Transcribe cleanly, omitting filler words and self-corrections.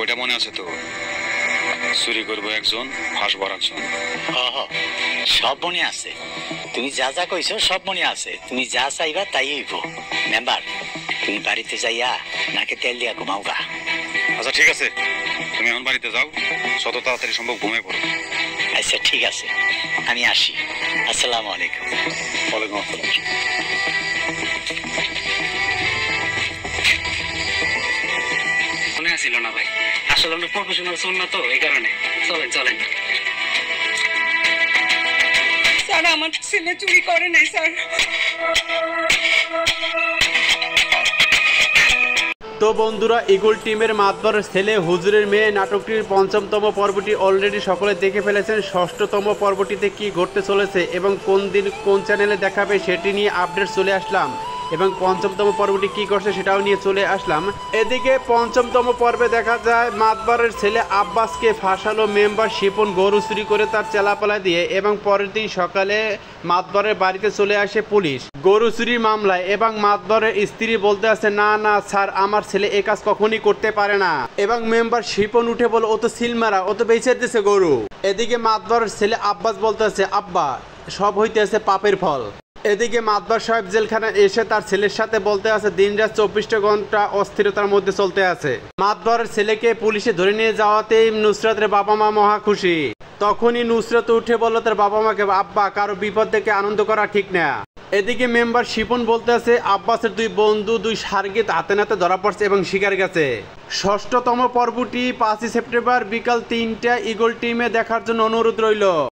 ওইটা মনে আছে তো? চুরি করবো একজন, ফাঁসবো আরেকজন। সব মনে আছে, তুমি যা যা কইছো সব মনে আছে। তুমি যা চাইবা তাই হইব। মেম্বার, তুমি বাড়িতে যাইয়া নাকে তেল দিয়া ঘুমাও গা। আচ্ছা ঠিক আছে, তুমি এখন বাড়িতে যাও, যত তাড়াতাড়ি সম্ভব ঘুমিয়ে পড়ো। আচ্ছা ঠিক আছে, আমি আসি। আসসালামু আলাইকুম। ওয়ালাইকুম আসসালাম। মনে আসছিল না ভাই, আসলে আমরা প্রফেশনাল শোন না তো, এই কারণে। চলেন চলেন। স্যার, আমার ছেলে চুরি করে নাই স্যার। তো বন্ধুরা, ইগল টিমের মাতবরের ছেলে হুজুরের মেয়ে নাটকটির ৫ম পর্বটি অলরেডি সকলে দেখে ফেলেছেন। ৬ষ্ঠতম পর্বটিতে কি ঘটতে চলেছে এবং কোন দিন কোন চ্যানেলে দেখাবে সেটি নিয়ে আপডেট চলে আসলাম, এবং ৫মতম পর্বটি কি করছে সেটাও নিয়ে চলে আসলাম। এদিকে ৫মতম পর্বে দেখা যায় মাতবরের ছেলে আব্বাসকে ফাঁসালো মেম্বার শিপন গরু চুরি করে তার চেলাপালা দিয়ে, এবং পরের দিন সকালে মাতবরের বাড়িতে চলে আসে পুলিশ গরু চুরির মামলায়, এবং মাতবরের স্ত্রী বলতে আছে না না স্যার, আমার ছেলে এ কাজ কখনই করতে পারে না, এবং মেম্বার শিপন উঠে বলে ও তো সিলমারা, ও তো বেঁচে দিছে গরু। এদিকে মাতবরের ছেলে আব্বাস বলতে আছে আব্বা, সব হইতে আছে পাপের ফল। এদিকে মাতবার সাহেব জেলখানায় এসে তার ছেলের সাথে বলতে আছে দিনরাত ২৪টা ঘন্টা অস্থিরতার মধ্যে চলতে আছে। মাতবরের ছেলেকে পুলিশে ধরে নিয়ে যাওয়াতেই নুসরাতের বাবা মা মহা খুশি। তখনই নুসরাত উঠে বলল তার বাবা মাকে, আব্বা, কারো বিপদ থেকে আনন্দ করা ঠিক না। এদিকে মেম্বার শিপন বলতে আছে আব্বাসের দুই বন্ধু, দুই সার্গিত হাতে নাতে ধরা পড়ছে এবং শিকার গেছে। ৬ষ্ঠতম পর্বটি ৫ই সেপ্টেম্বর বিকাল ৩টা ইগল টিমে দেখার জন্য অনুরোধ রইল।